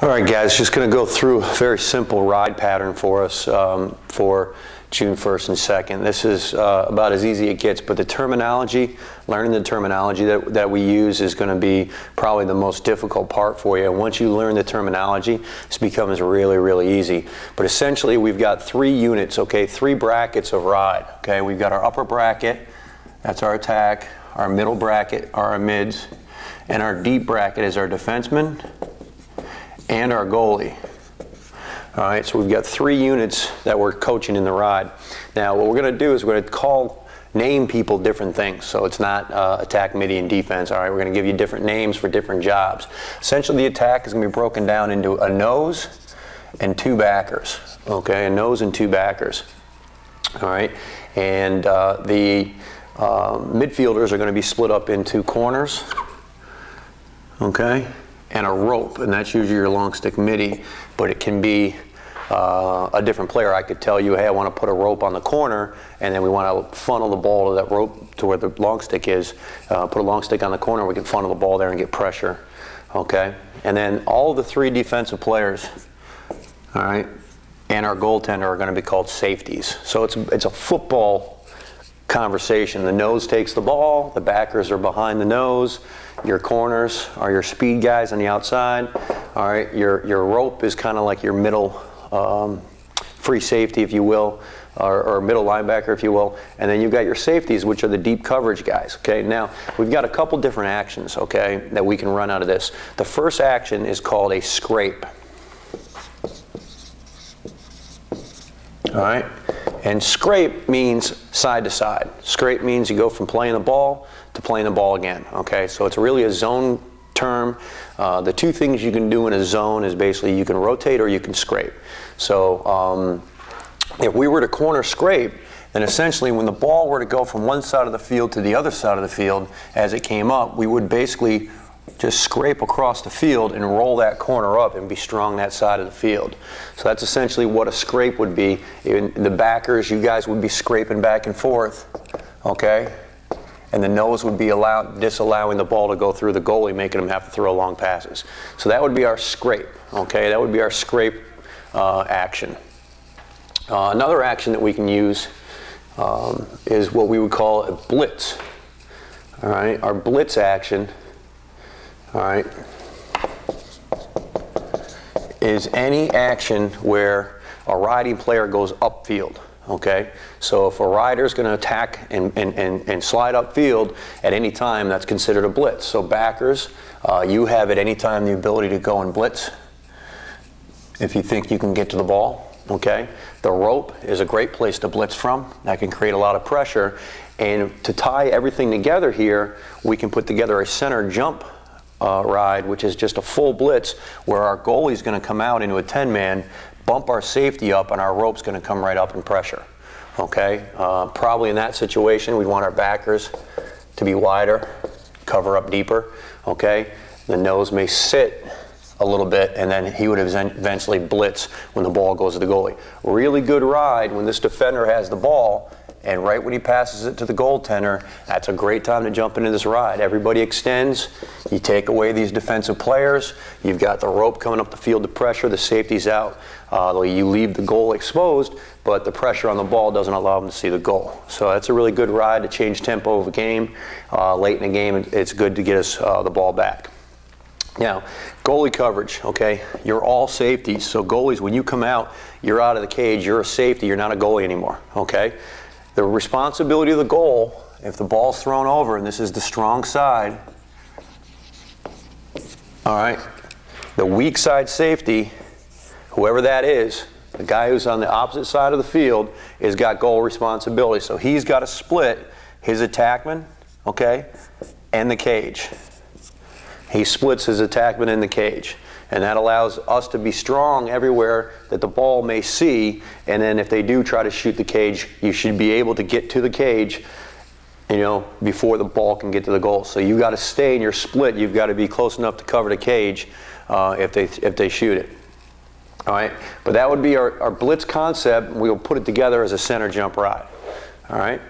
All right, guys, just going to go through a very simple ride pattern for us for June 1st and 2nd. This is about as easy as it gets, but the terminology, learning the terminology that we use is going to be probably the most difficult part for you. And once you learn the terminology, this becomes really, really easy. But essentially, we've got 3 units, okay, 3 brackets of ride, okay? We've got our upper bracket, that's our attack, our middle bracket are our mids, and our deep bracket is our defenseman and our goalie. All right, so we've got 3 units that we're coaching in the ride. Now, what we're going to do is we're going to name people different things. So it's not attack, midi, and defense. All right, we're going to give you different names for different jobs. Essentially, the attack is going to be broken down into a nose and 2 backers. Okay, a nose and 2 backers. All right, and the midfielders are going to be split up into corners. Okay, and a rope, and that's usually your long stick midi, but it can be a different player. I could tell you, hey, I want to put a rope on the corner, and then we want to funnel the ball to that rope to where the long stick is. Put a long stick on the corner, we can funnel the ball there and get pressure. Okay, and then all the 3 defensive players, all right, and our goaltender are going to be called safeties. So it's a football conversation. The nose takes the ball, the backers are behind the nose, your corners are your speed guys on the outside. All right, your rope is kind of like your middle free safety, if you will, or middle linebacker, if you will. And then you've got your safeties, which are the deep coverage guys. Okay, now we've got a couple different actions, okay, that we can run out of this. The first action is called a scrape. All right, and scrape means side to side. Scrape means you go from playing the ball to playing the ball again. Okay, so it's really a zone term. The 2 things you can do in a zone is basically you can rotate or you can scrape. So if we were to corner scrape, then essentially when the ball were to go from one side of the field to the other side of the field as it came up, we would basically just scrape across the field and roll that corner up and be strong that side of the field. So that's essentially what a scrape would be. In the backers, you guys would be scraping back and forth, okay? And the nose would be disallowing the ball to go through the goalie, making them have to throw long passes. So that would be our scrape, okay? That would be our scrape action. Another action that we can use is what we would call a blitz. All right, our blitz action, all right, is any action where a riding player goes upfield. Okay, so if a rider is going to attack and slide upfield at any time, that's considered a blitz. So backers, you have at any time the ability to go and blitz if you think you can get to the ball. Okay, the rope is a great place to blitz from. That can create a lot of pressure. And to tie everything together here, we can put together a center jump ride, which is just a full blitz where our goalie is going to come out into a 10-man, bump our safety up, and our rope's going to come right up and pressure. Okay, probably in that situation we'd want our backers to be wider, cover up deeper. Okay, the nose may sit a little bit, and then he would eventually blitz when the ball goes to the goalie. Really good ride when this defender has the ball, and right when he passes it to the goaltender, that's a great time to jump into this ride. Everybody extends, you take away these defensive players, you've got the rope coming up the field to pressure, the safety's out, you leave the goal exposed, but the pressure on the ball doesn't allow them to see the goal. So that's a really good ride to change tempo of a game. Late in the game, it's good to get us the ball back. Now, goalie coverage, okay, you're all safeties. So goalies, when you come out, you're out of the cage, you're a safety, you're not a goalie anymore, okay? The responsibility of the goal, if the ball's thrown over, and this is the strong side, all right, the weak side safety, whoever that is, the guy who's on the opposite side of the field, has got goal responsibility. So he's got to split his attackman, okay, and the cage. He splits his attackman in the cage. And that allows us to be strong everywhere that the ball may see, and then if they do try to shoot the cage, you should be able to get to the cage, you know, before the ball can get to the goal. So you've got to stay in your split. You've got to be close enough to cover the cage if they shoot it. All right, but that would be our blitz concept. We'll put it together as a center jump ride. All right.